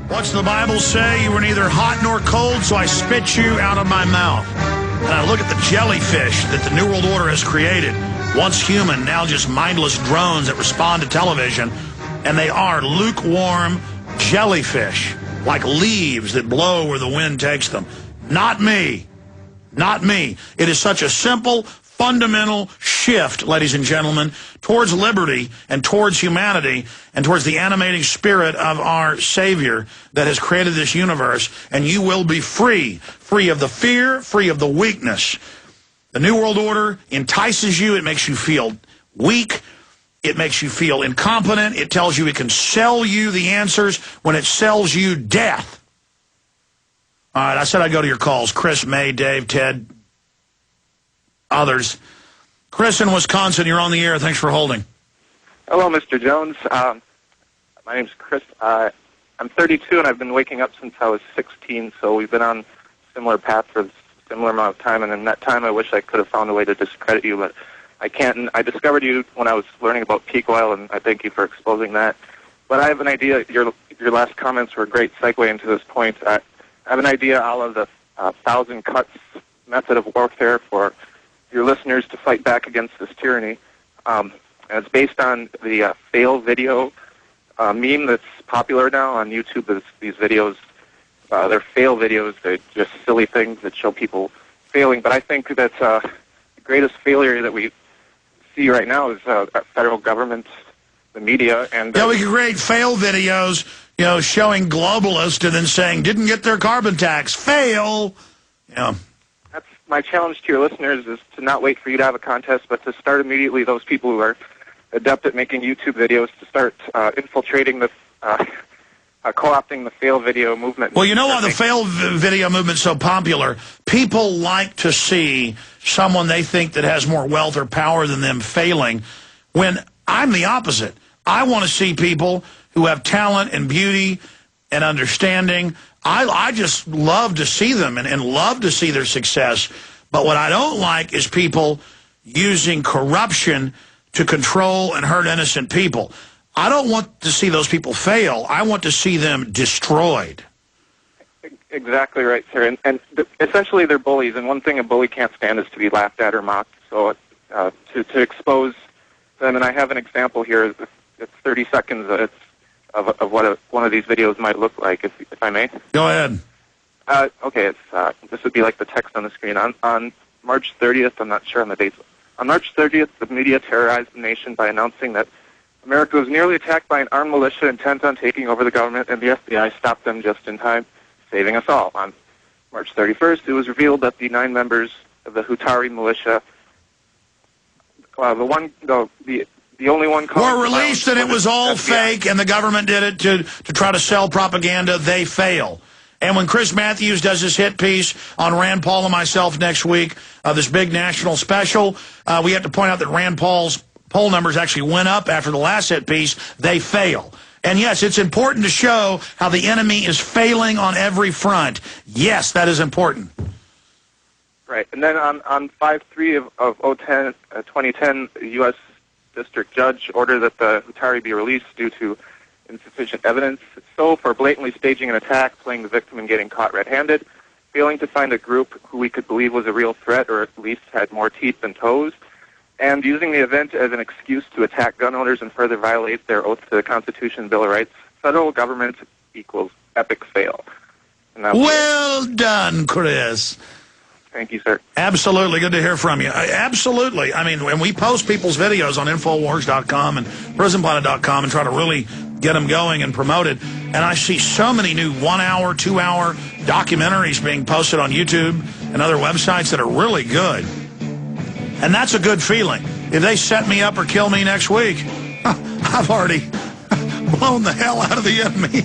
What's the Bible say? You were neither hot nor cold, so I spit you out of my mouth. And I look at the jellyfish that the New World Order has created. Once human, now just mindless drones that respond to television. And they are lukewarm jellyfish, like leaves that blow where the wind takes them. Not me. Not me. It is such a simple, fundamental shift, ladies and gentlemen, towards liberty and towards humanity and towards the animating spirit of our Savior that has created this universe, and you will be free, free of the fear, free of the weakness. The New World Order entices you. It makes you feel weak. It makes you feel incompetent. It tells you it can sell you the answers when it sells you death. All right, I said I'd go to your calls. Chris, May, Dave, Ted, others. Chris in Wisconsin, you're on the air. Thanks for holding. Hello, Mr. Jones. My name's Chris. I'm 32, and I've been waking up since I was 16, so we've been on a similar path for a similar amount of time, and in that time I wish I could have found a way to discredit you, but I can't. And I discovered you when I was learning about peak oil, and I thank you for exposing that. But I have an idea. Your last comments were a great segue into this point. I have an idea out of the 1,000 cuts method of warfare for your listeners to fight back against this tyranny. And it's based on the fail video meme that's popular now on YouTube. These videos, they're fail videos. They're just silly things that show people failing. But I think that the greatest failure that we see right now is our federal government, the media, and yeah, we can create fail videos, you know, showing globalists and then saying didn't get their carbon tax, fail. Yeah. That's my challenge to your listeners, is to not wait for you to have a contest, but to start immediately. Those people who are adept at making YouTube videos, to start infiltrating the co-opting the fail video movement. Well, you know why the fail video movement's so popular? People like to see someone they think that has more wealth or power than them failing, when I'm the opposite. I want to see people who have talent and beauty and understanding. I just love to see them and love to see their success. But what I don't like is people using corruption to control and hurt innocent people. I don't want to see those people fail. I want to see them destroyed. Exactly right, sir. And essentially they're bullies, and one thing a bully can't stand is to be laughed at or mocked. So to expose them, and I have an example here. It's 30 seconds of what one of these videos might look like, if I may. Go ahead. Okay, this would be like the text on the screen. On March 30th, I'm not sure on the dates. On March 30th, the media terrorized the nation by announcing that America was nearly attacked by an armed militia intent on taking over the government, and the FBI stopped them just in time, saving us all. On March 31st, it was revealed that the 9 members of the Hutari militia, the only one were released, and it was all fake, and the government did it to try to sell propaganda. They fail. And when Chris Matthews does his hit piece on Rand Paul and myself next week, this big national special, we have to point out that Rand Paul's poll numbers actually went up after the last hit piece. They fail. And yes, it's important to show how the enemy is failing on every front. Yes, that is important. Right. And then on 5/3 of 2010, the U.S. District Judge ordered that the Hutari be released due to insufficient evidence. So, for blatantly staging an attack, playing the victim and getting caught red-handed, failing to find a group who we could believe was a real threat or at least had more teeth than toes, and using the event as an excuse to attack gun owners and further violate their oath to the Constitution and Bill of Rights, federal government equals epic fail. Well done, Chris. Thank you, sir. Absolutely. Good to hear from you. Absolutely. I mean, when we post people's videos on Infowars.com and PrisonPlanet.com and try to really get them going and promote it, and I see so many new 1-hour, 2-hour documentaries being posted on YouTube and other websites that are really good. And that's a good feeling. If they set me up or kill me next week, I've already blown the hell out of the enemy.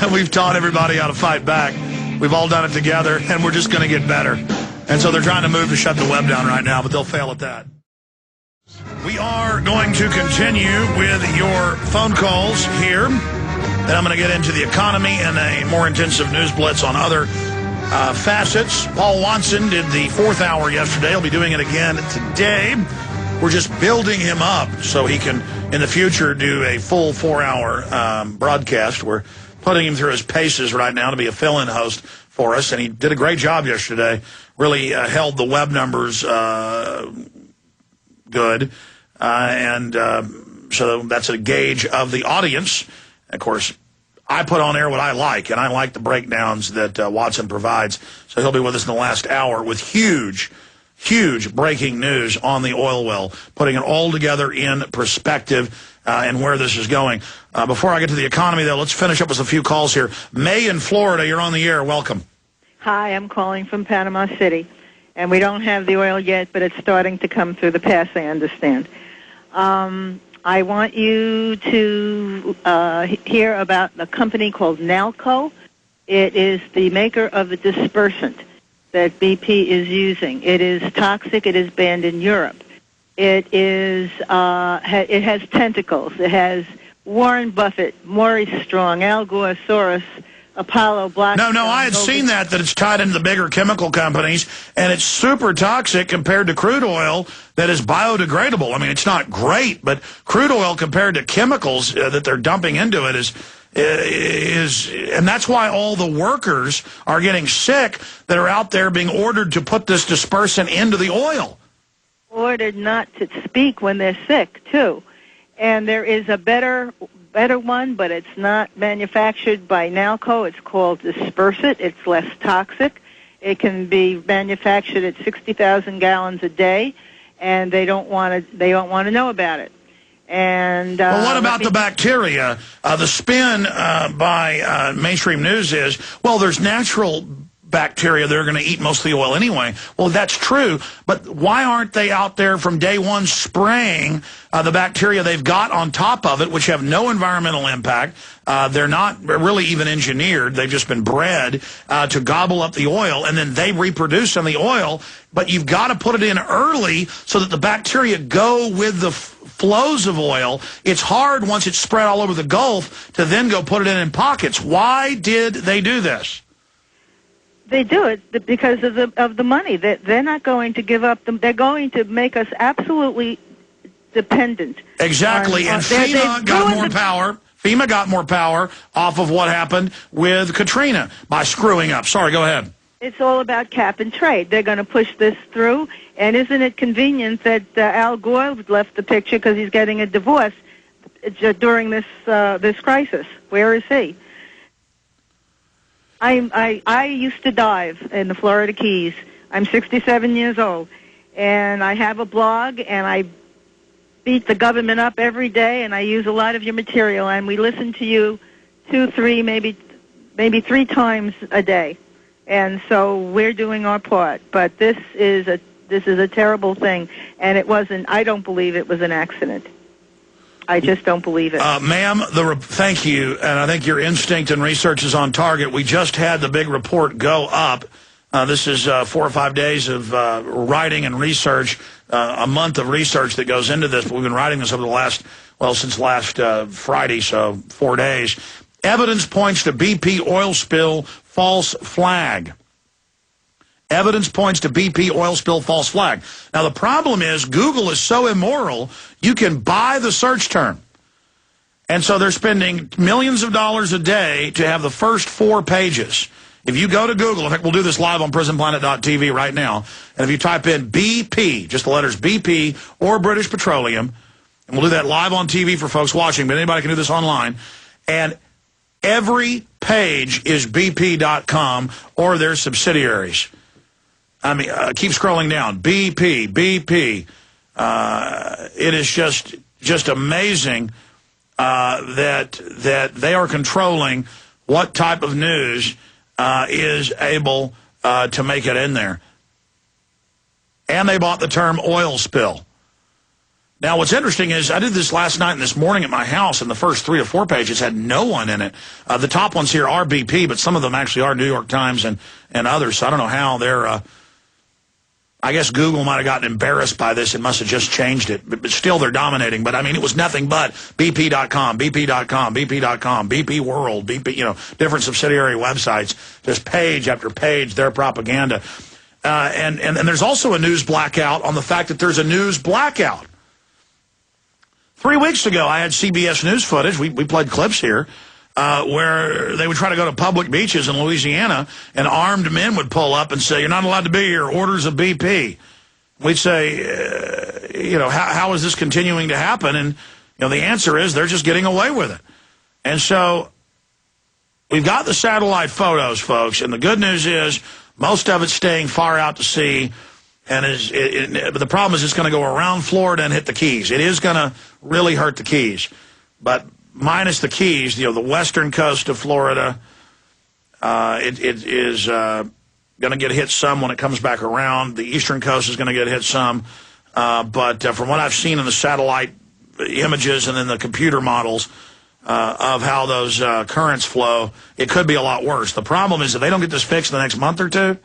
And we've taught everybody how to fight back. We've all done it together, and we're just going to get better. And so they're trying to move to shut the web down right now, but they'll fail at that. We are going to continue with your phone calls here. Then I'm going to get into the economy and a more intensive news blitz on other facets. Paul Watson did the 4th hour yesterday. He'll be doing it again today. we're just building him up so he can, in the future, do a full 4-hour broadcast. We're putting him through his paces right now to be a fill-in host for us, and he did a great job yesterday. Really held the web numbers good, so that's a gauge of the audience. Of course, I put on air what I like, and I like the breakdowns that Watson provides. So he'll be with us in the last hour with huge breaking news on the oil well, putting it all together in perspective and where this is going. Before I get to the economy, though, let's finish up with a few calls here. May in Florida, you're on the air. Welcome. Hi, I'm calling from Panama City, and we don't have the oil yet, but it's starting to come through the pass, I understand. I want you to hear about a company called Nalco. It is the maker of the dispersant that BP is using. It is toxic. It is banned in Europe. It has tentacles. It has Warren Buffett, Maurice Strong, Al Gore, Soros, Apollo, Blackstone. No, I had seen that it's tied into the bigger chemical companies, and it's super toxic compared to crude oil that is biodegradable. I mean, it's not great, but crude oil compared to chemicals that they're dumping into it is, and that's why all the workers are getting sick that are out there being ordered to put this dispersant into the oil. Ordered not to speak when they're sick, too. And there is a better one, but it's not manufactured by Nalco. It's called Dispersant. It's less toxic. It can be manufactured at 60,000 gallons a day, and they don't want to know about it. And well, what about the bacteria? The spin by mainstream news is, well, there's natural bacteria that are going to eat most of the oil anyway. Well, that's true, but why aren't they out there from day one spraying the bacteria they've got on top of it, which have no environmental impact? They're not really even engineered. They've just been bred to gobble up the oil, and then they reproduce on the oil, but you've got to put it in early so that the bacteria go with the flows of oil. It's hard once it's spread all over the Gulf to then go put it in pockets. Why did they do this? They do it because of the money. They're not going to give up them. They're going to make us absolutely dependent. Exactly, and FEMA got more power. FEMA got more power off of what happened with Katrina by screwing up. Sorry, go ahead. It's all about cap and trade. They're going to push this through, and isn't it convenient that Al Gore left the picture because he's getting a divorce during this crisis? Where is he? I used to dive in the Florida Keys. I'm 67 years old, and I have a blog, and I beat the government up every day, and I use a lot of your material, and we listen to you 2, 3, maybe 3 times a day, and so we're doing our part. But this is a terrible thing, and it wasn't. I don't believe it was an accident. I just don't believe it. Ma'am, thank you, and I think your instinct and research is on target. We just had the big report go up. This is 4 or 5 days of writing and research, a month of research that goes into this. But we've been writing this over since last Friday, so 4 days. Evidence points to BP oil spill, false flag. Evidence points to BP oil spill, false flag. Now, the problem is Google is so immoral, you can buy the search term. And so they're spending millions of dollars a day to have the first 4 pages. If you go to Google, in fact, we'll do this live on prisonplanet.tv right now, and if you type in BP, just the letters BP or British Petroleum, and we'll do that live on TV for folks watching, but anybody can do this online, and every page is BP.com or their subsidiaries. I mean, keep scrolling down. BP. It is just amazing that they are controlling what type of news is able to make it in there. And they bought the term oil spill. Now, what's interesting is I did this last night and this morning at my house, and the first 3 or 4 pages had no one in it. The top ones here are BP, but some of them actually are New York Times and others. So I don't know how they're... I guess Google might have gotten embarrassed by this and must have just changed it. But still, they're dominating. But, I mean, it was nothing but BP.com, BP.com, BP.com, BP World, BP, different subsidiary websites, just page after page, their propaganda. And there's also a news blackout on the fact that there's a news blackout. 3 weeks ago, I had CBS News footage. We played clips here where they would try to go to public beaches in Louisiana, and armed men would pull up and say, "You're not allowed to be here. Orders of BP." We'd say, how is this continuing to happen? And the answer is they're just getting away with it. And so we've got the satellite photos, folks, and the good news is most of it's staying far out to sea. And but the problem is it's going to go around Florida and hit the Keys. It is going to really hurt the Keys. But minus the Keys, the western coast of Florida, it is going to get hit some when it comes back around. The eastern coast is going to get hit some. But from what I've seen in the satellite images and in the computer models of how those currents flow, it could be a lot worse. The problem is if they don't get this fixed in the next month or two,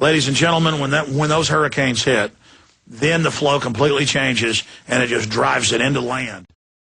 ladies and gentlemen, when those hurricanes hit, then the flow completely changes and it just drives it into land.